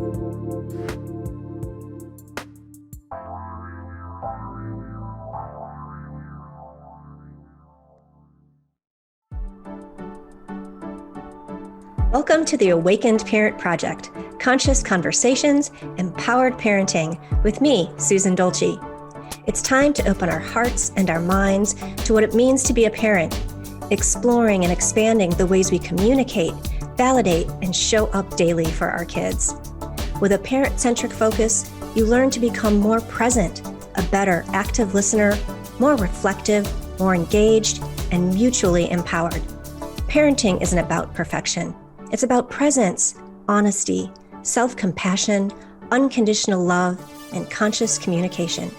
Welcome to the Awakened Parent Project, Conscious Conversations, Empowered Parenting, with me, Susan Dolci. It's time to open our hearts and our minds to what it means to be a parent, exploring and expanding the ways we communicate, validate, and show up daily for our kids. With a parent-centric focus, you learn to become more present, a better active listener, more reflective, more engaged, and mutually empowered. Parenting isn't about perfection. It's about presence, honesty, self-compassion, unconditional love, and conscious communication.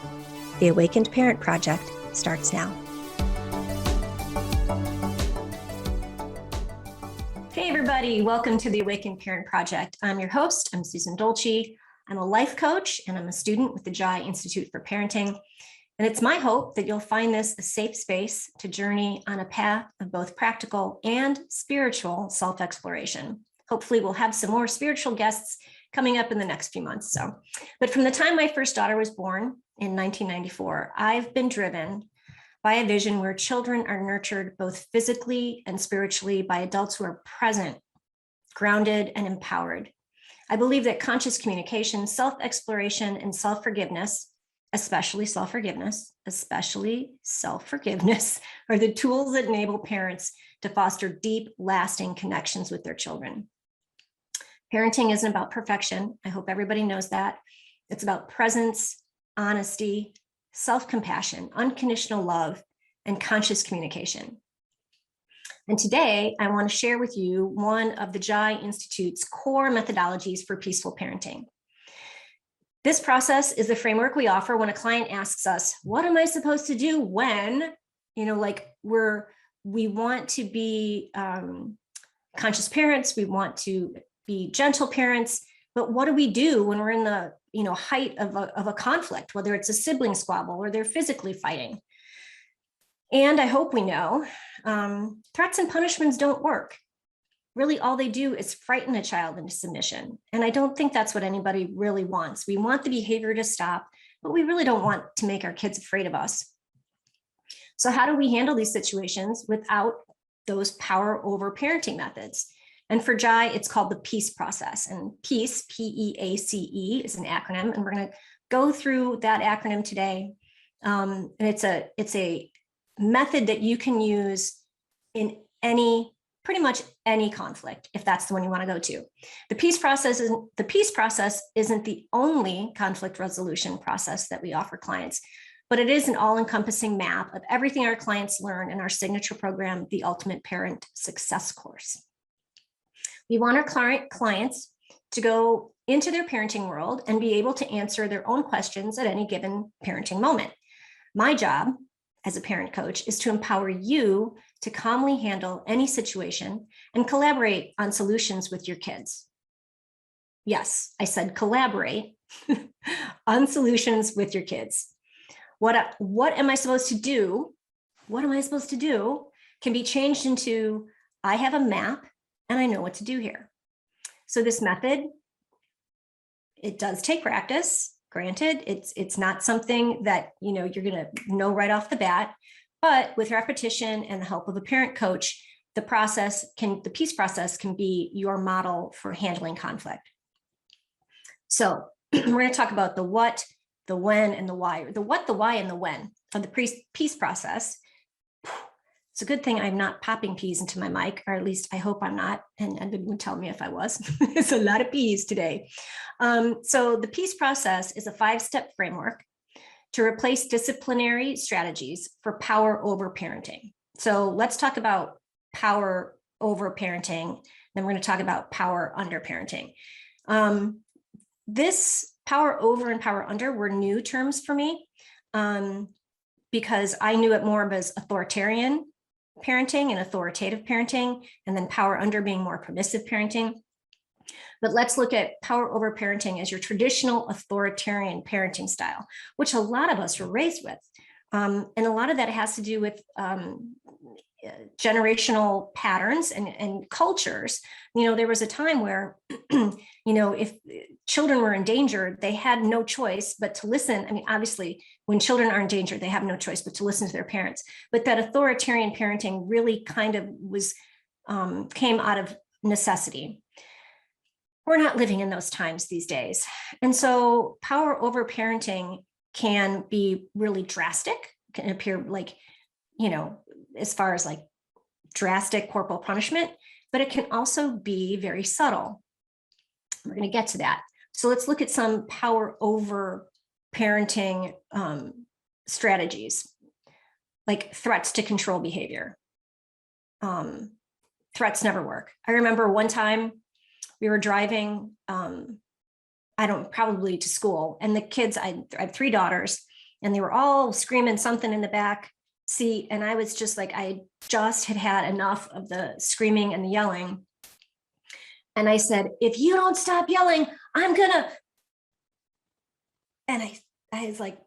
The Awakened Parent Project starts now. Hey everybody, welcome to the Awakened Parent Project. I'm your host, I'm Susan Dolci. I'm a life coach and I'm a student with the Jai Institute for Parenting. And it's my hope that you'll find this a safe space to journey on a path of both practical and spiritual self-exploration. Hopefully we'll have some more spiritual guests coming up in the next few months. But from the time my first daughter was born in 1994, I've been driven by a vision where children are nurtured both physically and spiritually by adults who are present, grounded, and empowered. I believe that conscious communication, self-exploration, and self-forgiveness, especially self-forgiveness, are the tools that enable parents to foster deep, lasting connections with their children. Parenting isn't about perfection. I hope everybody knows that. It's about presence, honesty, self-compassion, unconditional love, and conscious communication. And today, I want to share with you one of the Jai Institute's core methodologies for peaceful parenting. This process is the framework we offer when a client asks us, what am I supposed to do when, we want to be conscious parents, we want to be gentle parents, but what do we do when we're in the height of a conflict, whether it's a sibling squabble or they're physically fighting? And I hope we know, threats and punishments don't work. Really, all they do is frighten a child into submission. And I don't think that's what anybody really wants. We want the behavior to stop, but we really don't want to make our kids afraid of us. So how do we handle these situations without those power over parenting methods? And for Jai, it's called the PEACE process. And PEACE, P-E-A-C-E, is an acronym. And we're going to go through that acronym today. And it's a method that you can use in pretty much any conflict, if that's the one you want to go to. The peace process isn't the only conflict resolution process that we offer clients, but it is an all-encompassing map of everything our clients learn in our signature program, the Ultimate Parent Success Course. We want our clients to go into their parenting world and be able to answer their own questions at any given parenting moment. My job as a parent coach is to empower you to calmly handle any situation and collaborate on solutions with your kids. Yes, I said collaborate on solutions with your kids. What am I supposed to do? What am I supposed to do can be changed into, I have a map and I know what to do here. So this method, it does take practice. Granted, it's not something that you're going to know right off the bat, but with repetition and the help of a parent coach, the peace process can be your model for handling conflict. So we're going to talk about the what, the when, and the why. The what, the why, and the when of the peace process. It's a good thing I'm not popping peas into my mic, or at least I hope I'm not. And Edmund would tell me if I was. It's a lot of peas today. So the peace process is a 5-step framework to replace disciplinary strategies for power over parenting. So let's talk about power over parenting. Then we're going to talk about power under parenting. This power over and power under were new terms for me because I knew it more of as authoritarian parenting and authoritative parenting, and then power under being more permissive parenting. But let's look at power over parenting as your traditional authoritarian parenting style, which a lot of us were raised with. And a lot of that has to do with generational patterns and cultures. There was a time where, if children were in danger, they had no choice but to listen. I mean, obviously, when children are in danger, they have no choice but to listen to their parents. But that authoritarian parenting really kind of came out of necessity. We're not living in those times these days. And so power over parenting can be really drastic, can appear like, as far as like drastic corporal punishment, but it can also be very subtle. We're going to get to that. So let's look at some power over parenting strategies, like threats to control behavior. Threats never work. I remember one time we were driving, probably to school, and the kids, I have 3 daughters, and they were all screaming something in the back seat. And I was just like, I just had enough of the screaming and the yelling. And I said, if you don't stop yelling, I'm gonna. And I was like,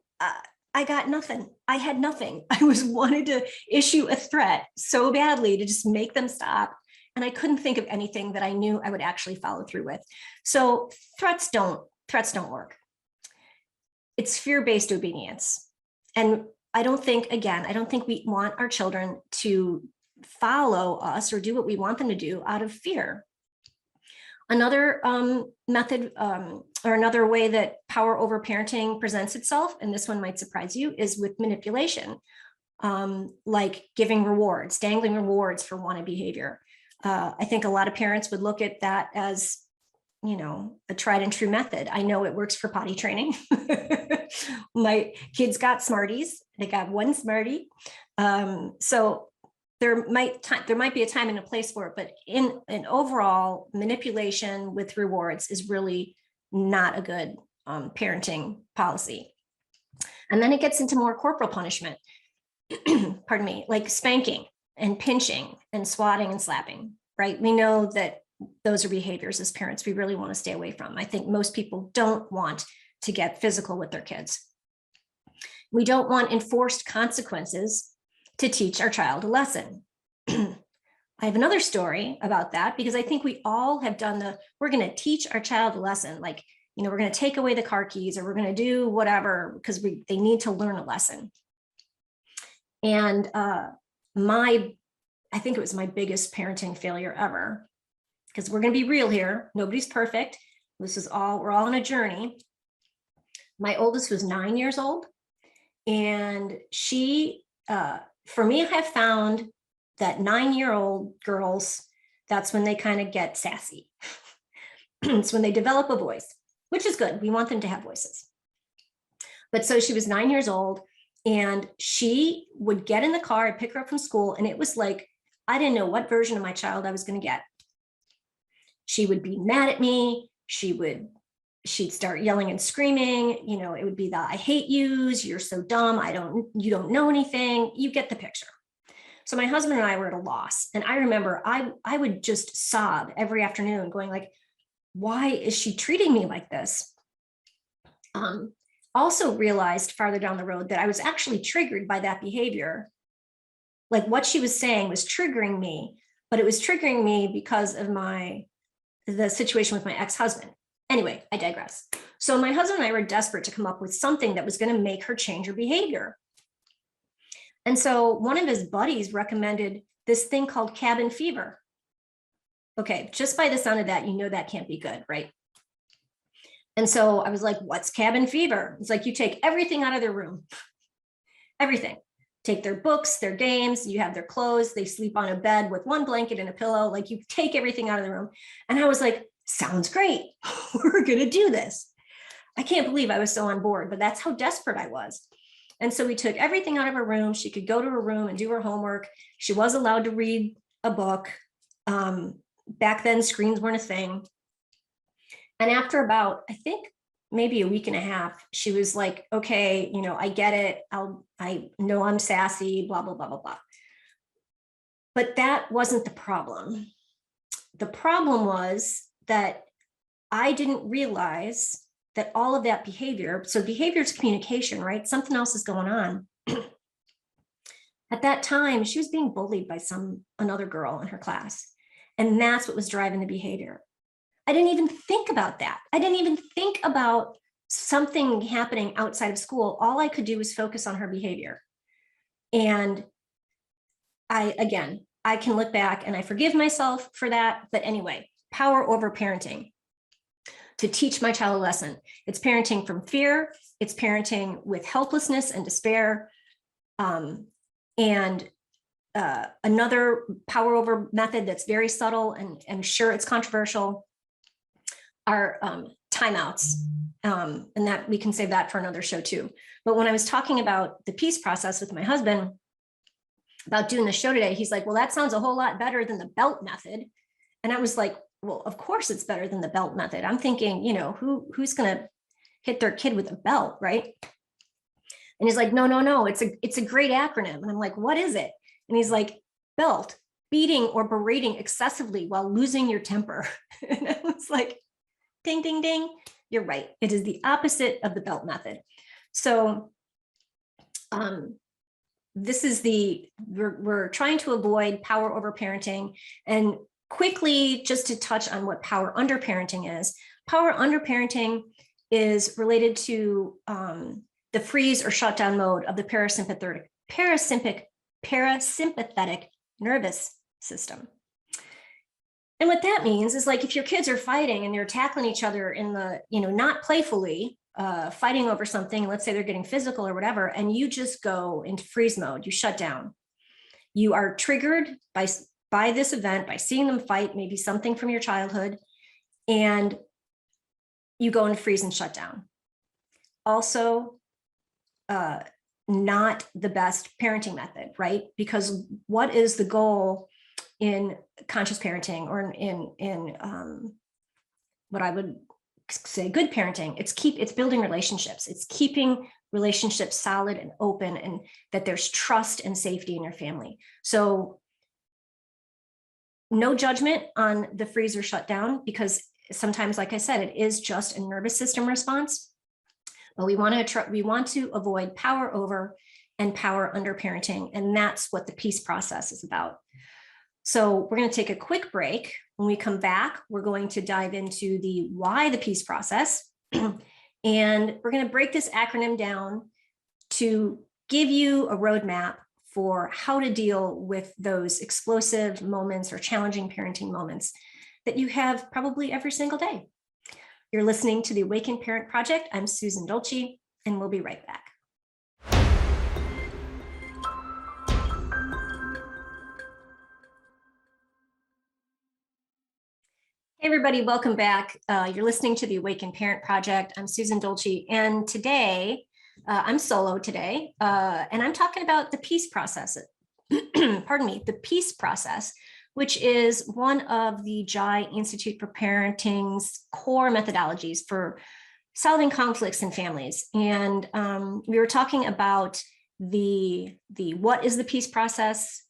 I got nothing. I had nothing. I wanted to issue a threat so badly to just make them stop. And I couldn't think of anything that I knew I would actually follow through with. So threats don't work. It's fear-based obedience. And I don't think we want our children to follow us or do what we want them to do out of fear. Another method or another way that power over parenting presents itself, and this one might surprise you, is with manipulation, like giving rewards, dangling rewards for wanted behavior. I think a lot of parents would look at that as, a tried and true method. I know it works for potty training. My kids got Smarties. They got one Smartie. So there might be a time and a place for it, but in an overall, manipulation with rewards is really not a good parenting policy. And then it gets into more corporal punishment, pardon me, like spanking and pinching and swatting and slapping, right? We know that those are behaviors as parents we really want to stay away from. I think most people don't want to get physical with their kids. We don't want enforced consequences to teach our child a lesson. I have another story about that, because I think we all have done we're going to teach our child a lesson. Like, we're going to take away the car keys, or we're going to do whatever, because they need to learn a lesson. And I think it was my biggest parenting failure ever, because we're going to be real here. Nobody's perfect. We're all on a journey. My oldest was 9 years old. And she, for me, I have found that 9-year-old girls, that's when they kind of get sassy. It's when they develop a voice, which is good. We want them to have voices. But so she was 9 years old, and she would get in the car, I'd pick her up from school, and it was like, I didn't know what version of my child I was going to get. She would be mad at me. She'd start yelling and screaming. It would be the I hate yous. You're so dumb. You don't know anything. You get the picture. So my husband and I were at a loss. And I remember I would just sob every afternoon going like, why is she treating me like this? Also realized farther down the road that I was actually triggered by that behavior. Like what she was saying was triggering me, but it was triggering me because of the situation with my ex-husband. Anyway, I digress. So my husband and I were desperate to come up with something that was going to make her change her behavior. And so one of his buddies recommended this thing called cabin fever. Okay, just by the sound of that, that can't be good, right? And so I was like, what's cabin fever? It's like you take everything out of their room, everything. Take their books, their games, you have their clothes, they sleep on a bed with one blanket and a pillow, like you take everything out of the room. And I was like, sounds great. We're going to do this. I can't believe I was so on board, but that's how desperate I was. And so we took everything out of her room. She could go to her room and do her homework. She was allowed to read a book. Back then, screens weren't a thing. And after about, I think, maybe a week and a half, she was like, okay, I get it. I know I'm sassy, blah, blah, blah, blah, blah. But that wasn't the problem. The problem was that I didn't realize that all of that behavior, so behavior is communication, right? Something else is going on. At that time, she was being bullied by another girl in her class. And that's what was driving the behavior. I didn't even think about that. I didn't even think about something happening outside of school. All I could do was focus on her behavior. And I can look back and I forgive myself for that. But anyway, power over parenting. To teach my child a lesson. It's parenting from fear. It's parenting with helplessness and despair. Another power over method that's very subtle, and I'm sure it's controversial, are timeouts. And that we can save that for another show too. But when I was talking about the peace process with my husband about doing the show today, he's like, well, that sounds a whole lot better than the belt method. And I was like, well, of course it's better than the belt method. I'm thinking, who's going to hit their kid with a belt, right? And he's like, no, it's a great acronym. And I'm like, what is it? And he's like, belt, beating or berating excessively while losing your temper. And I was like, ding, ding, ding. You're right. It is the opposite of the belt method. So this is we're trying to avoid power over parenting. And quickly, just to touch on what power under parenting is. Power under parenting is related to the freeze or shutdown mode of the parasympathetic nervous system. And what that means is, like, if your kids are fighting and they're tackling each other in the, not playfully, fighting over something, let's say they're getting physical or whatever, and you just go into freeze mode, you shut down. You are triggered by this event, by seeing them fight, maybe something from your childhood, and you go into freeze and shut down. Also, not the best parenting method, right? Because what is the goal in conscious parenting, or in what I would say good parenting? It's building relationships. It's keeping relationships solid and open, and that there's trust and safety in your family. So no judgment on the freeze or shutdown, because sometimes, like I said, it is just a nervous system response. But we want to avoid power over and power under parenting, and that's what the peace process is about. So we're going to take a quick break. When we come back, we're going to dive into the why the peace process, and we're going to break this acronym down to give you a roadmap for how to deal with those explosive moments or challenging parenting moments that you have probably every single day. You're listening to the Awakened Parent Project. I'm Susan Dolci, and we'll be right back. Hey everybody, welcome back. You're listening to the Awakened Parent Project. I'm Susan Dolci, and today, I'm solo today, and I'm talking about the peace process. Pardon me, the peace process, which is one of the Jai Institute for Parenting's core methodologies for solving conflicts in families. And we were talking about the what is the peace process,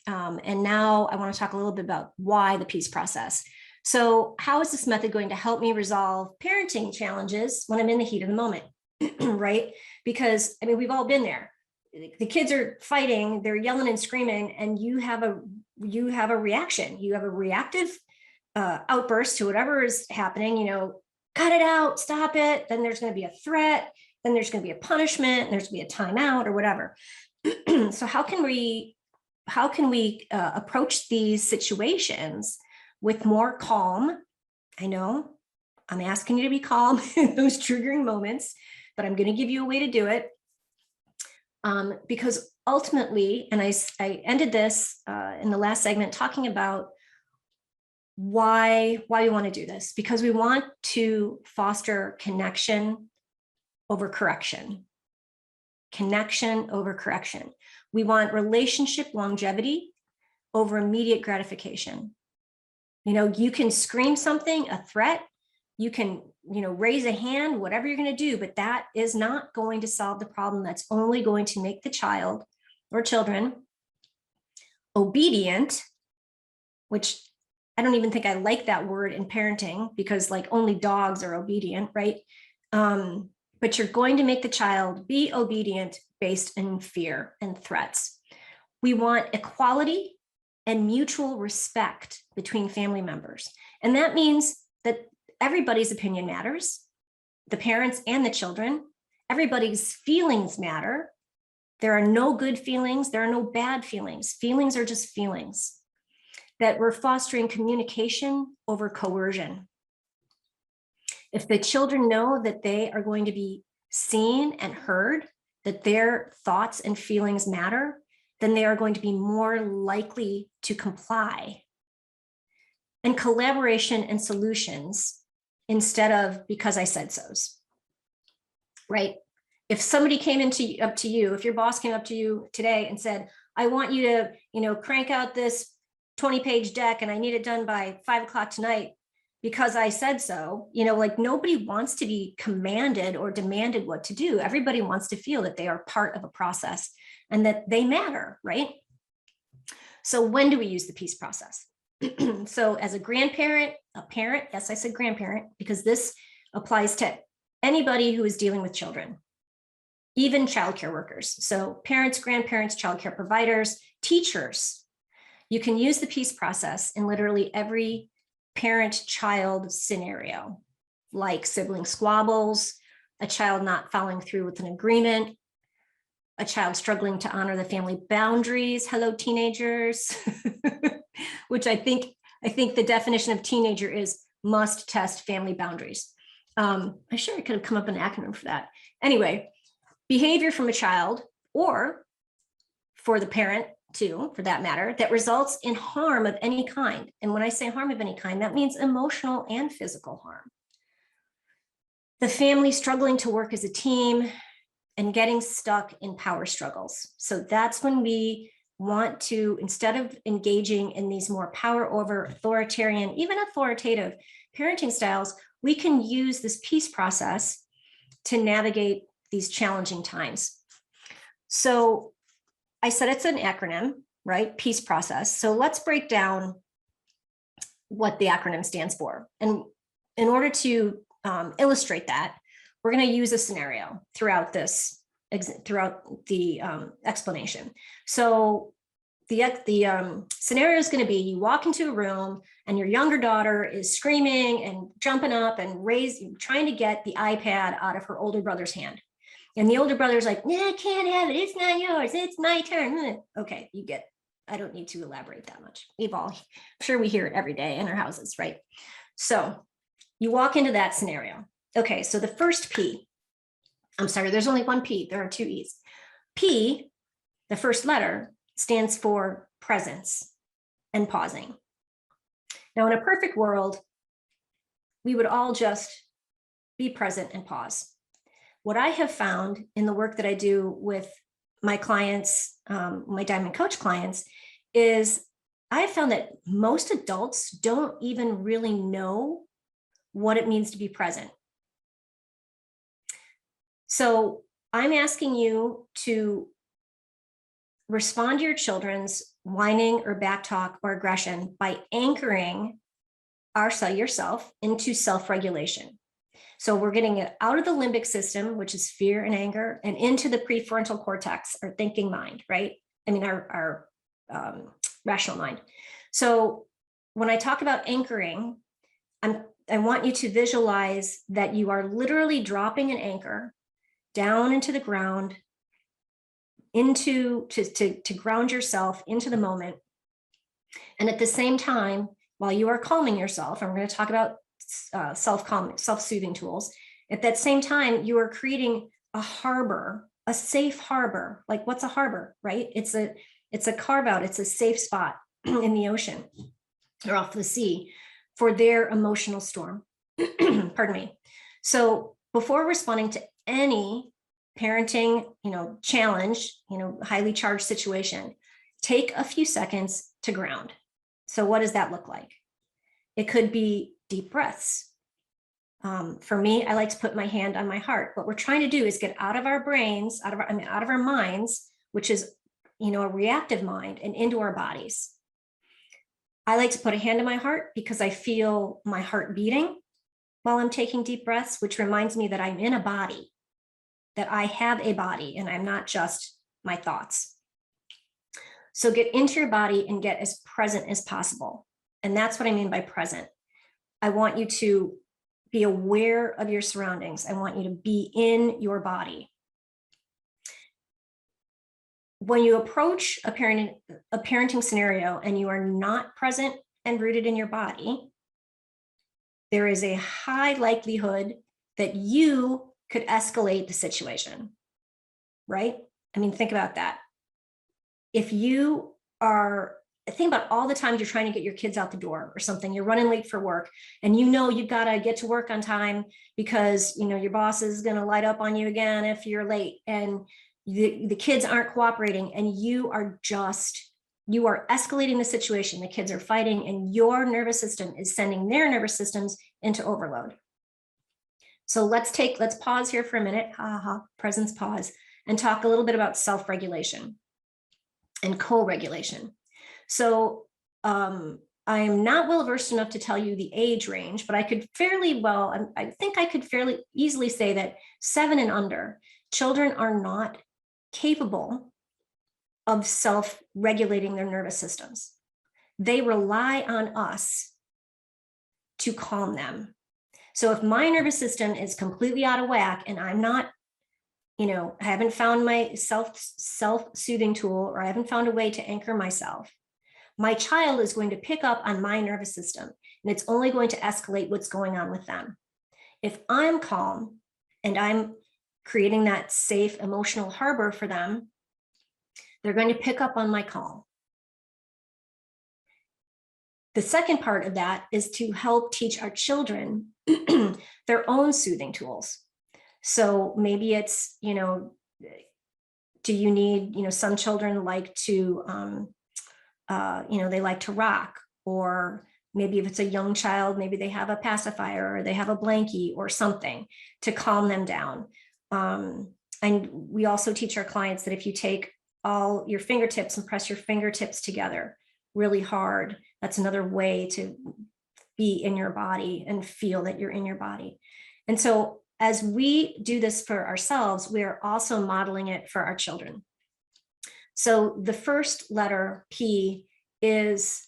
and now I want to talk a little bit about why the peace process. So how is this method going to help me resolve parenting challenges when I'm in the heat of the moment, right? Because, I mean, we've all been there. The kids are fighting, they're yelling and screaming, and you have a reaction. You have a reactive outburst to whatever is happening, cut it out, stop it. Then there's going to be a threat. Then there's going to be a punishment, and there's going to be a timeout or whatever. So how can we approach these situations with more calm? I know I'm asking you to be calm in those triggering moments, but I'm going to give you a way to do it. Because ultimately, and I ended this in the last segment talking about why we want to do this, because we want to foster connection over correction. Connection over correction. We want relationship longevity over immediate gratification. You can scream something, a threat, you can, raise a hand, whatever you're going to do, but that is not going to solve the problem. That's only going to make the child or children obedient, which I don't even think I like that word in parenting, because like only dogs are obedient, right? But you're going to make the child be obedient based in fear and threats. We want equality and mutual respect between family members. And that means that everybody's opinion matters, the parents and the children. Everybody's feelings matter. There are no good feelings. There are no bad feelings. Feelings are just feelings. That we're fostering communication over coercion. If the children know that they are going to be seen and heard, that their thoughts and feelings matter, then they are going to be more likely to comply. And collaboration and solutions instead of because I said so's, right? If somebody came up to you, if your boss came up to you today and said, I want you to, crank out this 20-page deck and I need it done by 5 o'clock tonight because I said so, like nobody wants to be commanded or demanded what to do. Everybody wants to feel that they are part of a process and that they matter, right? So when do we use the peace process? So as a grandparent, a parent, yes, I said grandparent, because this applies to anybody who is dealing with children, even childcare workers. So parents, grandparents, childcare providers, teachers, you can use the peace process in literally every parent-child scenario, like sibling squabbles, a child not following through with an agreement, a child struggling to honor the family boundaries. Hello, teenagers, which I think the definition of teenager is must test family boundaries. I'm sure I could have come up with an acronym for that. Anyway, behavior from a child or for the parent too, for that matter, that results in harm of any kind. And when I say harm of any kind, that means emotional and physical harm. The family struggling to work as a team and getting stuck in power struggles. So that's when we want to, instead of engaging in these more power over authoritarian, even authoritative parenting styles, we can use this peace process to navigate these challenging times. So I said it's an acronym, right? Peace process. So let's break down what the acronym stands for. And in order to illustrate that, we're going to use a scenario throughout the explanation. So the scenario is going to be you walk into a room and your younger daughter is screaming and jumping up and trying to get the iPad out of her older brother's hand. And the older brother's like, yeah, I can't have it. It's not yours. It's my turn. Okay, you get, I don't need to elaborate that much. I'm sure we hear it every day in our houses, right? So you walk into that scenario. Okay, so the first P, I'm sorry, there's only one P, there are two E's. P, the first letter, stands for presence and pausing. Now, in a perfect world, we would all just be present and pause. What I have found in the work that I do with my clients, my Diamond Coach clients, is I have found that most adults don't even really know what it means to be present. So I'm asking you to respond to your children's whining or backtalk or aggression by anchoring yourself into self-regulation. So we're getting it out of the limbic system, which is fear and anger, and into the prefrontal cortex, our thinking mind, right? I mean, our rational mind. So when I talk about anchoring, I want you to visualize that you are literally dropping an anchor down into the ground, to ground yourself into the moment. And at the same time, while you are calming yourself, I'm going to talk about self-soothing tools. At that same time, you are creating a harbor, a safe harbor. Like, what's a harbor, right? It's a carve out. It's a safe spot in the ocean or off the sea for their emotional storm. Pardon me. So before responding to any parenting, challenge, highly charged situation, take a few seconds to ground. So what does that look like? It could be deep breaths. For me, I like to put my hand on my heart. What we're trying to do is get out of our brains, out of our minds, which is, a reactive mind, and into our bodies. I like to put a hand on my heart because I feel my heart beating while I'm taking deep breaths, which reminds me that I'm in a body, that I have a body and I'm not just my thoughts. So get into your body and get as present as possible. And that's what I mean by present. I want you to be aware of your surroundings. I want you to be in your body. When you approach a parenting scenario and you are not present and rooted in your body, there is a high likelihood that you could escalate the situation, right? I mean, think about that. If you are, think about all the times you're trying to get your kids out the door or something, you're running late for work and you know you've got to get to work on time because you know your boss is going to light up on you again if you're late, and the kids aren't cooperating, and you are escalating the situation. The kids are fighting and your nervous system is sending their nervous systems into overload. So let's pause here for a minute, presence pause, and talk a little bit about self-regulation and co-regulation. So I am not well-versed enough to tell you the age range, but I think I could fairly easily say that 7 and under, children are not capable of self-regulating their nervous systems. They rely on us to calm them. So if my nervous system is completely out of whack and I'm not, I haven't found my self-soothing tool, or I haven't found a way to anchor myself, my child is going to pick up on my nervous system, and it's only going to escalate what's going on with them. If I'm calm and I'm creating that safe emotional harbor for them, they're going to pick up on my calm. The second part of that is to help teach our children their own soothing tools. So maybe it's, do you need, some children like to, they like to rock, or maybe if it's a young child, maybe they have a pacifier or they have a blankie or something to calm them down. And we also teach our clients that if you take all your fingertips and press your fingertips together really hard, that's another way to be in your body and feel that you're in your body. And so as we do this for ourselves, we are also modeling it for our children. So the first letter, P, is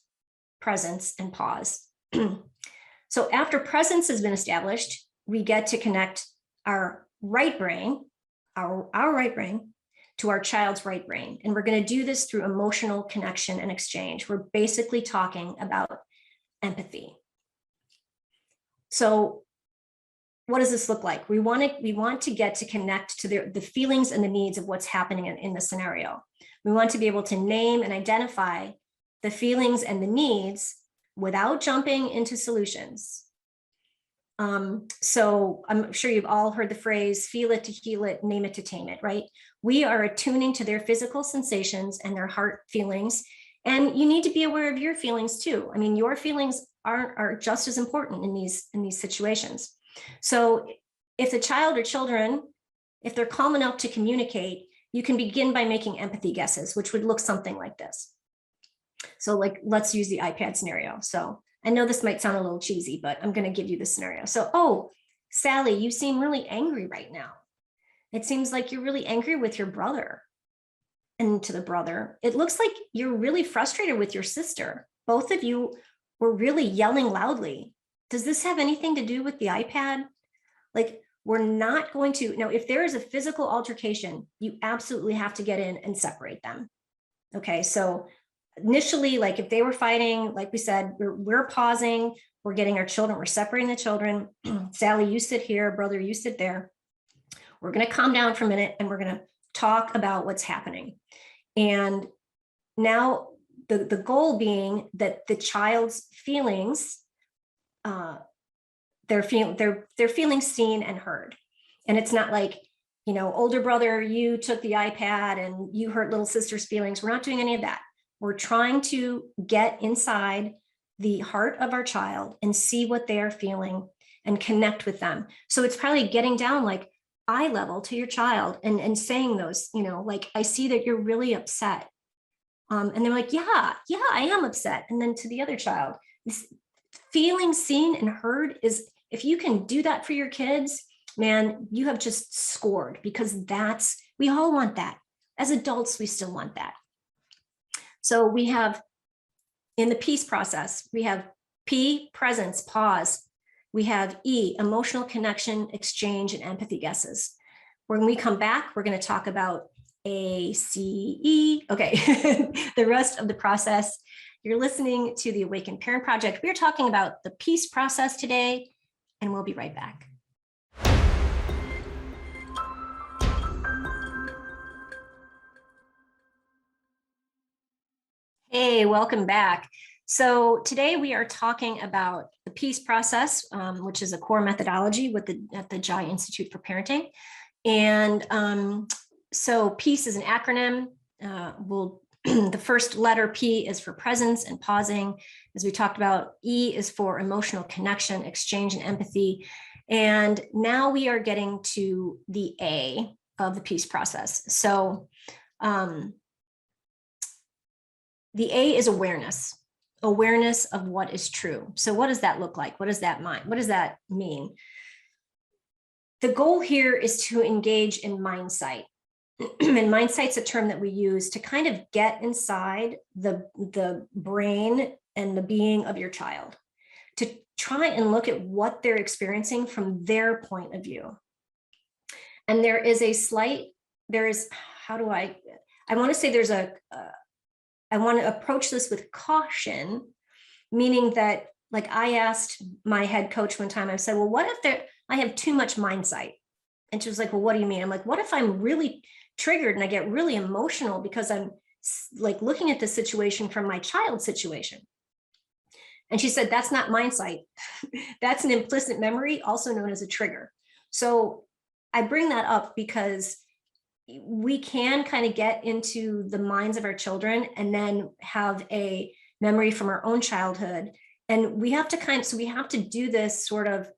presence and pause. So after presence has been established, we get to connect our right brain, our right brain, to our child's right brain. And we're going to do this through emotional connection and exchange. We're basically talking about empathy. So what does this look like? We want to get to connect to the feelings and the needs of what's happening in the scenario. We want to be able to name and identify the feelings and the needs without jumping into solutions. So I'm sure you've all heard the phrase, feel it to heal it, name it to tame it, right? We are attuning to their physical sensations and their heart feelings. And you need to be aware of your feelings too. I mean, your feelings are just as important in these situations. So if the child or children, if they're calm enough to communicate, you can begin by making empathy guesses, which would look something like this. So let's use the iPad scenario. So I know this might sound a little cheesy, but I'm going to give you the scenario. So, oh, Sally, you seem really angry right now. It seems like you're really angry with your brother. And to the brother, it looks like you're really frustrated with your sister. Both of you were really yelling loudly. Does this have anything to do with the iPad? We're not going to, now, if there is a physical altercation, you absolutely have to get in and separate them. Okay, so initially, if they were fighting, like we said, we're pausing, we're getting our children, we're separating the children. Sally, you sit here, brother, you sit there. We're going to calm down for a minute and we're going to talk about what's happening. And now the goal being that the child's feelings, they're feeling seen and heard. And it's not like, older brother, you took the iPad and you hurt little sister's feelings. We're not doing any of that. We're trying to get inside the heart of our child and see what they are feeling and connect with them. So it's probably getting down eye level to your child and saying those, I see that you're really upset. And they're like, yeah, I am upset. And then to the other child, this feeling seen and heard is, if you can do that for your kids, man, you have just scored, because we all want that. As adults, we still want that. So we have, in the peace process, we have P, presence, pause. We have E, emotional connection, exchange, and empathy guesses. When we come back, we're going to talk about A, C, E. Okay, the rest of the process. You're listening to the Awakened Parent Project. We're talking about the peace process today, and we'll be right back. Hey, welcome back. So today we are talking about the peace process, which is a core methodology at the Jai Institute for Parenting. And so peace is an acronym. The first letter P is for presence and pausing. As we talked about, E is for emotional connection, exchange, and empathy. And now we are getting to the A of the peace process. So the A is awareness of what is true. So what does that look like? What does that mean? The goal here is to engage in mindsight. And mindsight's a term that we use to kind of get inside the brain and the being of your child, to try and look at what they're experiencing from their point of view. And I want to approach this with caution, meaning that, like, I asked my head coach one time, I said, well, what if I have too much mindsight? And she was like, well, what do you mean? I'm like, what if I'm really triggered and I get really emotional because I'm like looking at the situation from my child's situation? And she said, that's not mindsight. That's an implicit memory, also known as a trigger. So I bring that up because we can kind of get into the minds of our children and then have a memory from our own childhood. And we have to do this sort of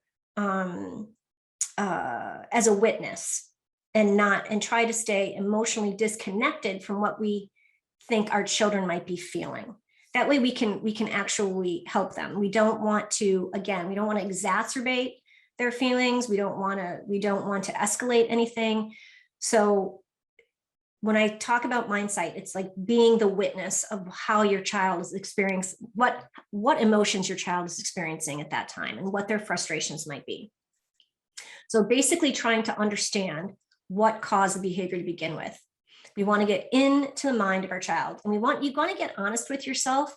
as a witness and try to stay emotionally disconnected from what we think our children might be feeling. That way we can actually help them. We don't want to exacerbate their feelings. We don't want to escalate anything. So when I talk about mindsight, it's like being the witness of how your child is experiencing, what emotions your child is experiencing at that time and what their frustrations might be. So basically trying to understand what caused the behavior to begin with. We want to get into the mind of our child, and you want to get honest with yourself.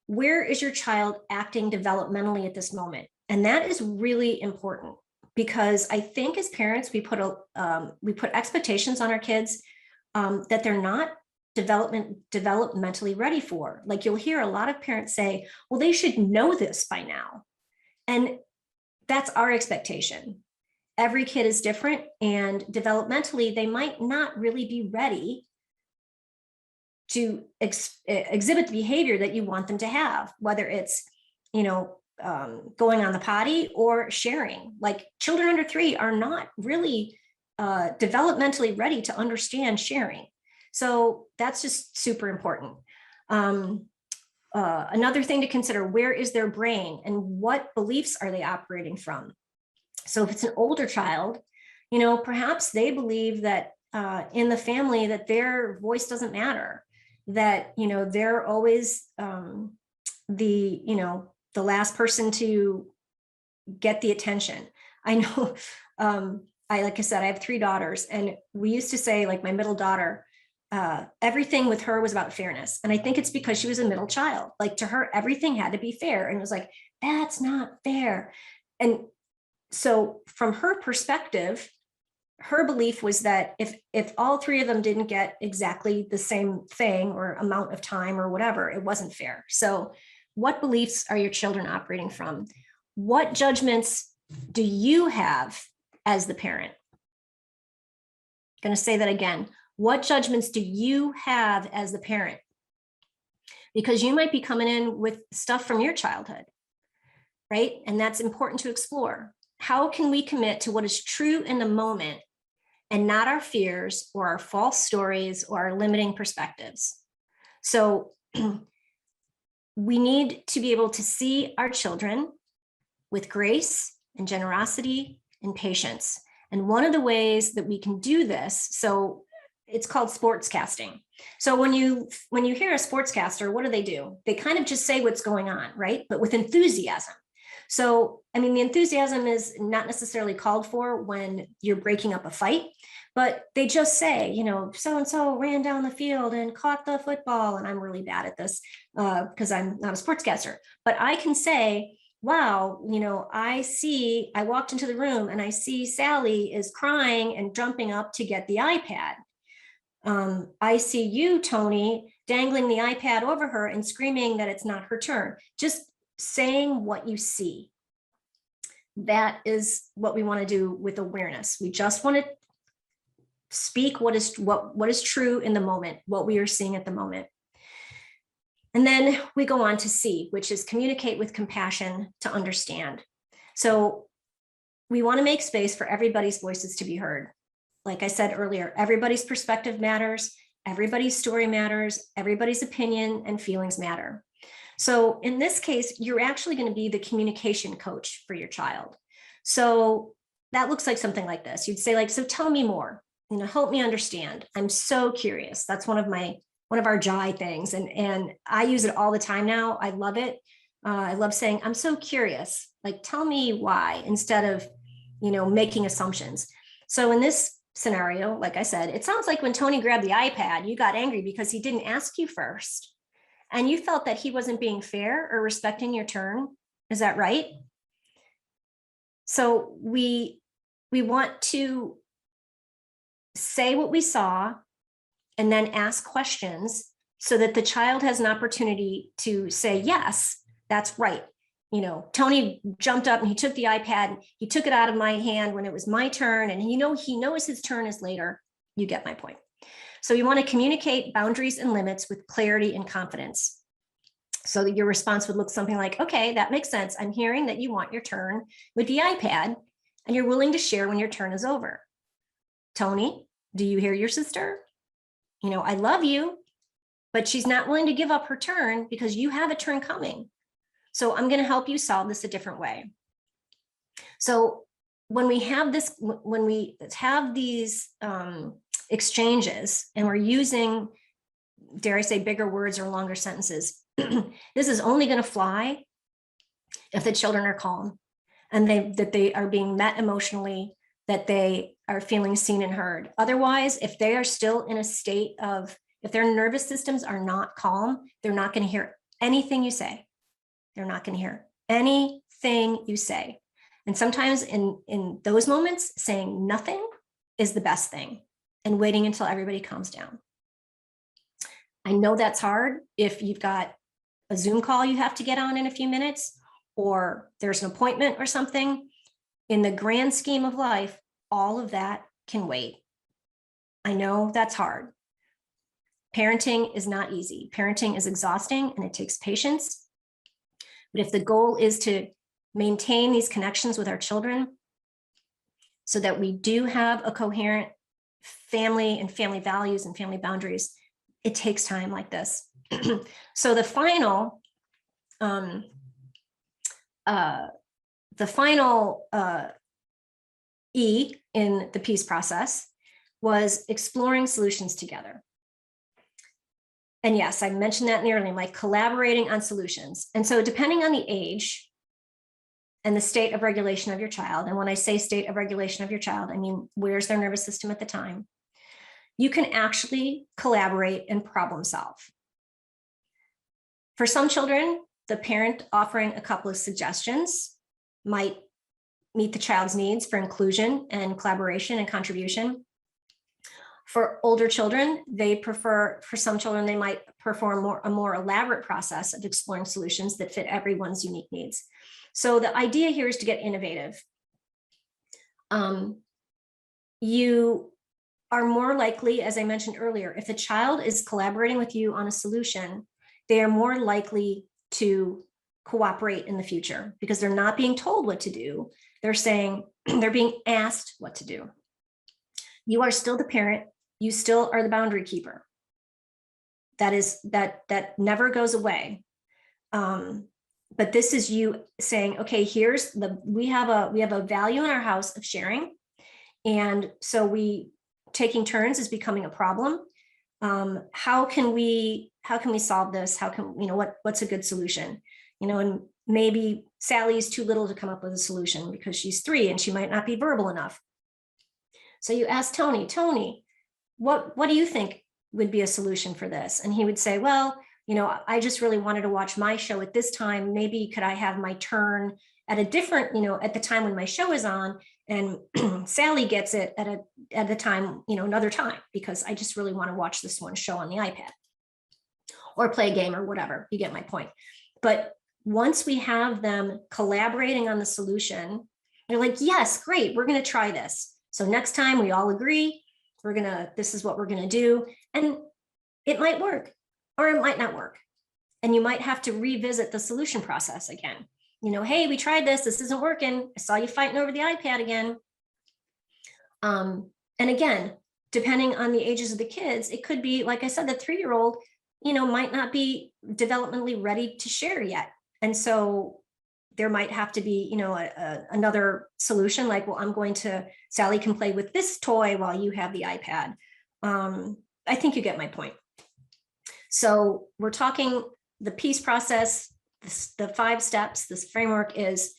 Where is your child acting developmentally at this moment? And that is really important, because I think as parents, we put expectations on our kids that they're not developmentally ready for. Like, you'll hear a lot of parents say, well, they should know this by now. And that's our expectation. Every kid is different, and developmentally, they might not really be ready to exhibit the behavior that you want them to have, whether it's, going on the potty or sharing. Like, children under 3 are not really developmentally ready to understand sharing. So that's just super important. Another thing to consider, where is their brain and what beliefs are they operating from? So if it's an older child, perhaps they believe that in the family that their voice doesn't matter, that, they're always the last person to get the attention. I know, like I said, I have 3 daughters, and we used to say, like, my middle daughter, everything with her was about fairness. And I think it's because she was a middle child. Like, to her, everything had to be fair. And it was like, that's not fair. And so from her perspective, her belief was that if all 3 of them didn't get exactly the same thing or amount of time or whatever, it wasn't fair. So what beliefs are your children operating from? What judgments do you have as the parent? I'm going to say that again. What judgments do you have as the parent? Because you might be coming in with stuff from your childhood, right? And that's important to explore. How can we commit to what is true in the moment and not our fears or our false stories or our limiting perspectives? So we need to be able to see our children with grace and generosity and patience. And one of the ways that we can do this, so it's called sportscasting. So when you hear a sportscaster, what do? They kind of just say what's going on, right? But with enthusiasm. So, I mean, the enthusiasm is not necessarily called for when you're breaking up a fight, but they just say, you know, so-and-so ran down the field and caught the football. And I'm really bad at this because I'm not a sportscaster, but I can say, wow, you know, I walked into the room and I see Sally is crying and jumping up to get the iPad. I see you, Tony, dangling the iPad over her and screaming that it's not her turn. Just saying what you see. That is what we want to do with awareness. We just want to speak what is true in the moment, what we are seeing at the moment. And then we go on to C, which is communicate with compassion to understand. So we want to make space for everybody's voices to be heard. Like I said earlier, everybody's perspective matters, everybody's story matters, everybody's opinion and feelings matter. So in this case, you're actually going to be the communication coach for your child. So that looks like something like this. You'd say like, so tell me more, you know, help me understand. I'm so curious. That's one of our JAI things. And I use it all the time now. I love it. I love saying, I'm so curious, like, tell me why, instead of, you know, making assumptions. So in this scenario, like I said, it sounds like when Tony grabbed the iPad, you got angry because he didn't ask you first. And you felt that he wasn't being fair or respecting your turn. Is that right? So we want to say what we saw and then ask questions so that the child has an opportunity to say, yes, that's right. You know, Tony jumped up and he took the iPad, he took it out of my hand when it was my turn, and he knows his turn is later. You get my point. So you want to communicate boundaries and limits with clarity and confidence. So that your response would look something like, okay, that makes sense. I'm hearing that you want your turn with the iPad and you're willing to share when your turn is over. Tony, do you hear your sister? You know, I love you, but she's not willing to give up her turn because you have a turn coming. So I'm going to help you solve this a different way. So when we have these exchanges and we're using, dare I say, bigger words or longer sentences, this is only going to fly if the children are calm and that they are being met emotionally, that they are feeling seen and heard. Otherwise, if they are still in a state of, if their nervous systems are not calm, they're not going to hear anything you say. They're not going to hear anything you say. And sometimes in those moments, saying nothing is the best thing and waiting until everybody calms down. I know that's hard if you've got a Zoom call you have to get on in a few minutes, or there's an appointment or something. In the grand scheme of life, all of that can wait. I know that's hard. Parenting is not easy. Parenting is exhausting and it takes patience. But if the goal is to maintain these connections with our children so that we do have a coherent family and family values and family boundaries, it takes time like this. So the final E in the peace process was exploring solutions together. And yes, I mentioned that in the early, like collaborating on solutions. And so depending on the age and the state of regulation of your child, and when I say state of regulation of your child, I mean, where's their nervous system at the time, you can actually collaborate and problem solve. For some children, the parent offering a couple of suggestions might meet the child's needs for inclusion and collaboration and contribution. For older children, for some children, they might prefer a more elaborate process of exploring solutions that fit everyone's unique needs. So the idea here is to get innovative. You are more likely, as I mentioned earlier, if the child is collaborating with you on a solution, they are more likely to cooperate in the future because they're not being told what to do. They're being asked what to do. You are still the parent. You still are the boundary keeper. That never goes away. But this is you saying, okay, we have a value in our house of sharing. And so we taking turns is becoming a problem. How can we solve this? How can, what's a good solution? And maybe Sally's too little to come up with a solution because she's 3 and she might not be verbal enough. So you ask Tony, what do you think would be a solution for this? And he would say, well, I just really wanted to watch my show at this time. Maybe could I have my turn at a different, at the time when my show is on, and Sally gets it at a time, another time, because I just really want to watch this one show on the iPad or play a game or whatever. You get my point. But once we have them collaborating on the solution, they're like, yes, great, we're going to try this. So next time we all agree, this is what we're going to do. And it might work or it might not work. And you might have to revisit the solution process again. Hey, we tried this isn't working. I saw you fighting over the iPad again. And again, depending on the ages of the kids, it could be, like I said, the 3-year-old, might not be developmentally ready to share yet. And so there might have to be, another solution, like, well, Sally can play with this toy while you have the iPad. I think you get my point. So we're talking the peace process, the 5 steps. This framework is,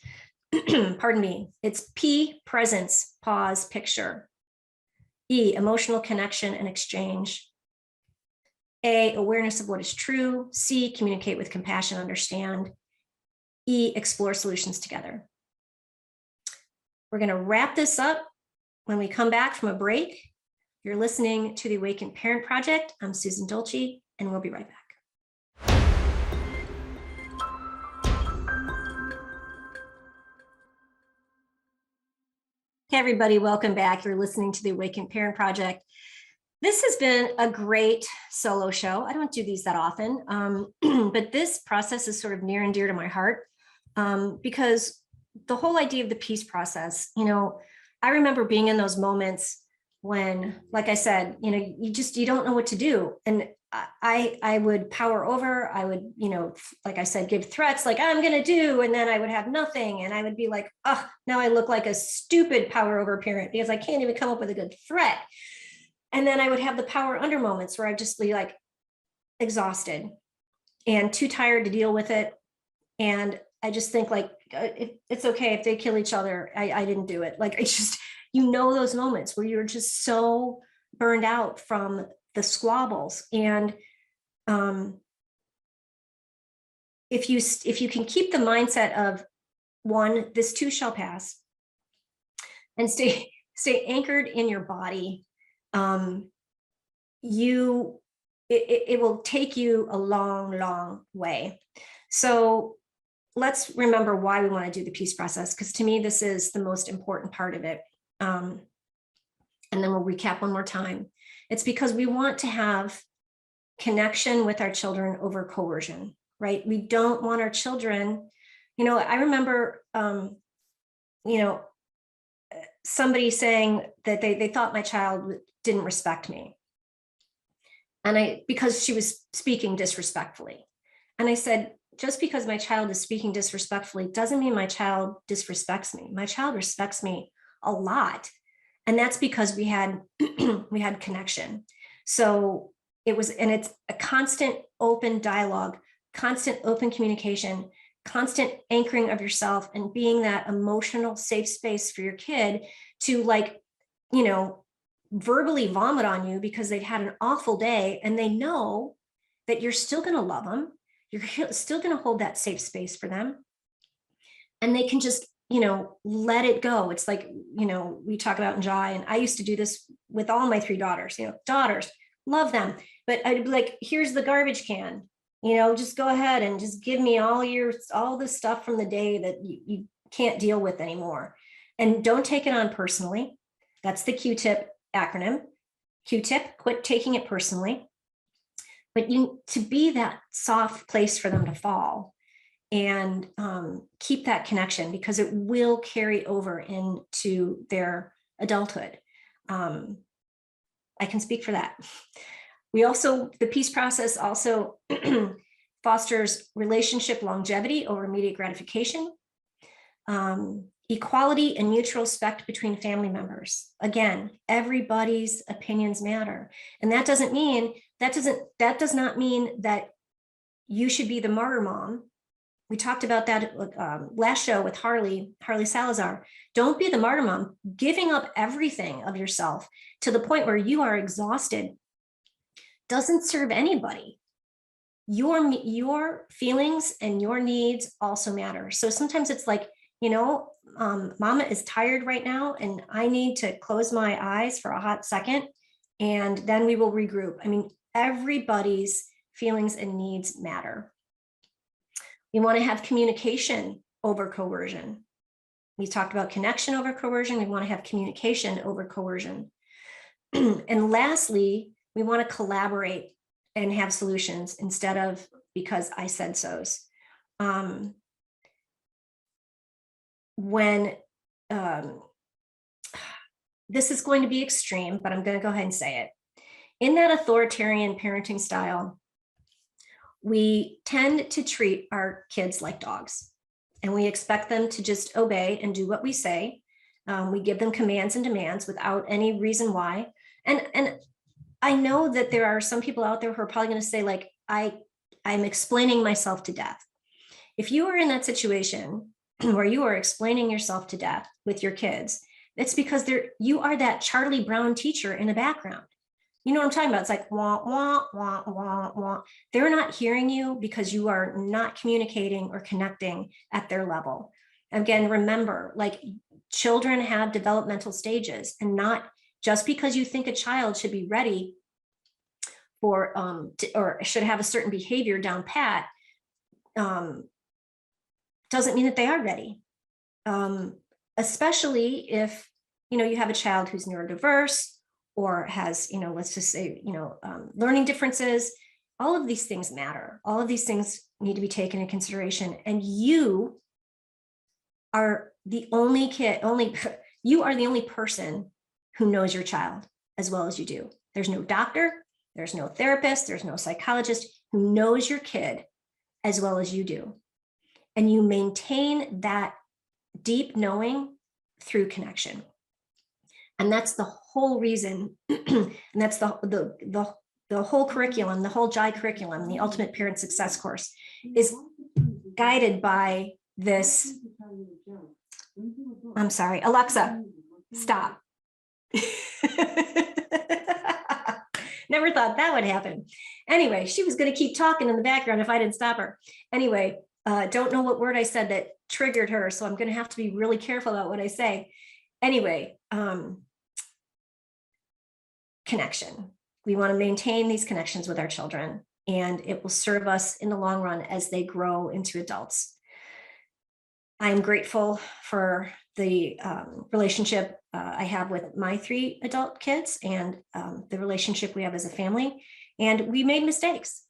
pardon me, it's P, presence, pause, picture. E, emotional connection and exchange. A, awareness of what is true. C, communicate with compassion, understand. E, explore solutions together. We're going to wrap this up when we come back from a break. You're listening to the Awakened Parent Project. I'm Susan Dolci, and we'll be right back. Hey, everybody, welcome back. You're listening to the Awakened Parent Project. This has been a great solo show. I don't do these that often, but this process is sort of near and dear to my heart because the whole idea of the peace process, I remember being in those moments when, like I said, you don't know what to do. And I would power over. I would, like I said, give threats like I'm going to do, and then I would have nothing. And I would be like, oh, now I look like a stupid power over parent because I can't even come up with a good threat. And then I would have the power under moments where I'd just be like exhausted and too tired to deal with it. And I just think like, it's okay if they kill each other. I didn't do it. Like, it's just, those moments where you're just so burned out from the squabbles. And if you can keep the mindset of, 1, this too shall pass, and stay anchored in your body, it will take you a long, long way. So let's remember why we want to do the peace process, because to me, this is the most important part of it. And then we'll recap one more time. It's because we want to have connection with our children over coercion, right? We don't want our children, I remember, somebody saying that they thought my child didn't respect me. And because she was speaking disrespectfully. And I said, just because my child is speaking disrespectfully doesn't mean my child disrespects me. My child respects me a lot. And that's because we had connection. So it's a constant open dialogue, constant open communication, constant anchoring of yourself, and being that emotional safe space for your kid to, like, verbally vomit on you because they've had an awful day, and they know that you're still going to love them. You're still going to hold that safe space for them. And they can just, let it go. It's like, we talk about in Jai, and I used to do this with all my 3 daughters, daughters, love them. But I'd be like, here's the garbage can, just go ahead and just give me all the stuff from the day that you can't deal with anymore. And don't take it on personally. That's the Q-tip acronym. Q-tip, quit taking it personally. But to be that soft place for them to fall, and keep that connection, because it will carry over into their adulthood. I can speak for that. The peace process also fosters relationship longevity over immediate gratification. Equality and mutual respect between family members. Again, everybody's opinions matter. And that does not mean that you should be the martyr mom. We talked about that last show with Harley Salazar. Don't be the martyr mom, giving up everything of yourself to the point where you are exhausted doesn't serve anybody. Your feelings and your needs also matter. So sometimes it's like, mama is tired right now and I need to close my eyes for a hot second and then we will regroup. I mean, everybody's feelings and needs matter. We want to have communication over coercion. We talked about connection over coercion. We want to have communication over coercion. And lastly, we want to collaborate and have solutions instead of because I said so's. This is going to be extreme, but I'm going to go ahead and say it. In that authoritarian parenting style, we tend to treat our kids like dogs, and we expect them to just obey and do what we say. We give them commands and demands without any reason why. And I know that there are some people out there who are probably going to say, like, I'm explaining myself to death. If you are in that situation where you are explaining yourself to death with your kids, it's because you are that Charlie Brown teacher in the background. You know what I'm talking about? It's like, wah, wah, wah, wah, wah. They're not hearing you because you are not communicating or connecting at their level. Again, remember, like, children have developmental stages, and not just because you think a child should be ready for, or should have a certain behavior down pat, doesn't mean that they are ready. Especially if, you have a child who's neurodiverse, or has, let's just say, learning differences. All of these things matter. All of these things need to be taken into consideration. And you are the only you are the only person who knows your child as well as you do. There's no doctor, there's no therapist, there's no psychologist who knows your kid as well as you do. And you maintain that deep knowing through connection. And that's the whole reason, and that's the whole curriculum, the whole JAI curriculum, the Ultimate Parent Success course, is guided by this. I'm sorry, Alexa, stop. Never thought that would happen. Anyway, she was going to keep talking in the background if I didn't stop her. Anyway, don't know what word I said that triggered her, so I'm going to have to be really careful about what I say. Anyway, connection. We want to maintain these connections with our children, and it will serve us in the long run as they grow into adults. I'm grateful for the relationship I have with my 3 adult kids, and the relationship we have as a family. And we made mistakes.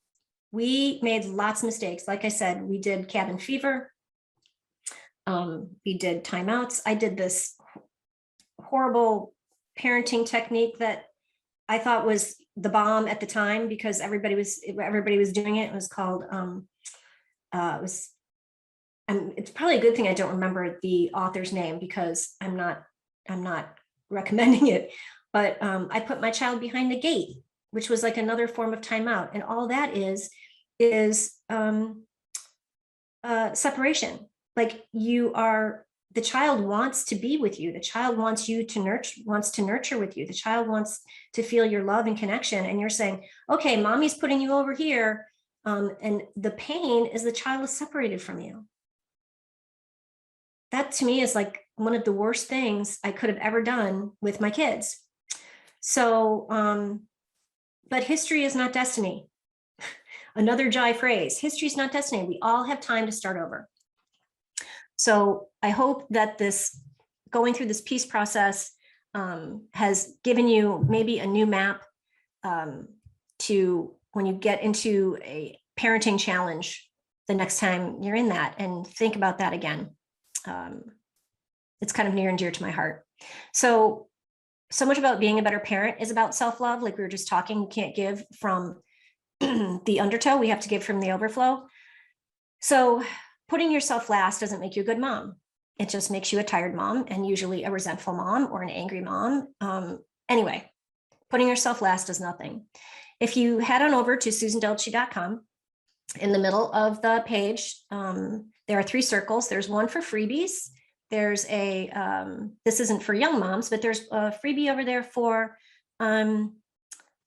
We made lots of mistakes. Like I said, we did cabin fever. We did timeouts. I did this horrible parenting technique that I thought was the bomb at the time because everybody was doing it. It was called, it's probably a good thing I don't remember the author's name because I'm not recommending it, but I put my child behind the gate, which was like another form of timeout. And all that is separation. Like, the child wants to be with you. The child wants to nurture with you. The child wants to feel your love and connection. And you're saying, okay, mommy's putting you over here. And the pain is the child is separated from you. That to me is like one of the worst things I could have ever done with my kids. So, but history is not destiny. Another JAI phrase, history is not destiny. We all have time to start over. So I hope that going through this peace process has given you maybe a new map to when you get into a parenting challenge the next time you're in that, and think about that again. It's kind of near and dear to my heart. So much about being a better parent is about self-love. Like we were just talking, you can't give from the undertow, we have to give from the overflow. So putting yourself last doesn't make you a good mom. It just makes you a tired mom, and usually a resentful mom or an angry mom. Anyway, putting yourself last is nothing. If you head on over to susandolci.com, in the middle of the page, there are 3 circles. There's one for freebies. There's this isn't for young moms, but there's a freebie over there for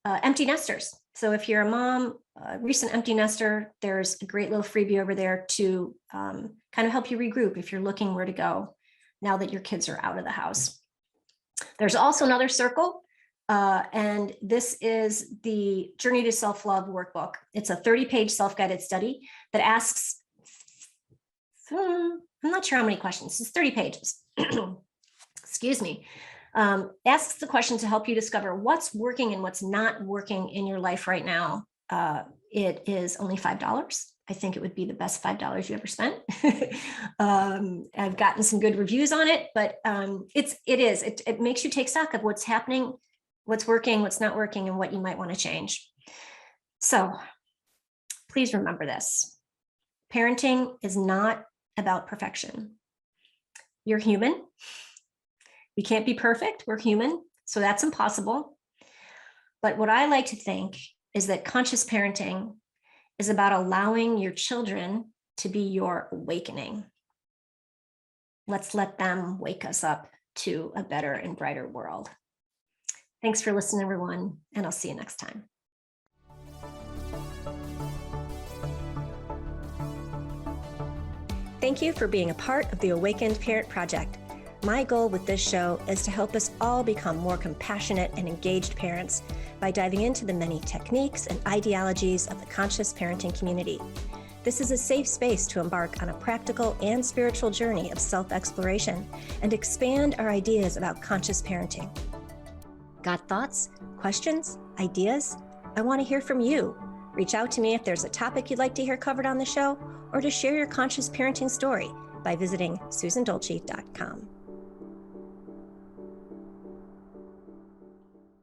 empty nesters. So if you're a mom, a recent empty nester, there's a great little freebie over there to kind of help you regroup if you're looking where to go now that your kids are out of the house. There's also another circle, and this is the Journey to Self-Love workbook. It's a 30-page self-guided study that asks, I'm not sure how many questions, it's 30 pages. Excuse me. Asks the question to help you discover what's working and what's not working in your life right now. It is only $5. I think it would be the best $5 you ever spent. I've gotten some good reviews on it, but it makes you take stock of what's happening, what's working, what's not working, and what you might want to change. So please remember this. Parenting is not about perfection. You're human. We can't be perfect. We're human. So that's impossible. But what I like to think is that conscious parenting is about allowing your children to be your awakening. Let's let them wake us up to a better and brighter world. Thanks for listening, everyone, and I'll see you next time. Thank you for being a part of the Awakened Parent Project. My goal with this show is to help us all become more compassionate and engaged parents by diving into the many techniques and ideologies of the conscious parenting community. This is a safe space to embark on a practical and spiritual journey of self-exploration and expand our ideas about conscious parenting. Got thoughts, questions, ideas? I want to hear from you. Reach out to me if there's a topic you'd like to hear covered on the show, or to share your conscious parenting story by visiting susandolci.com.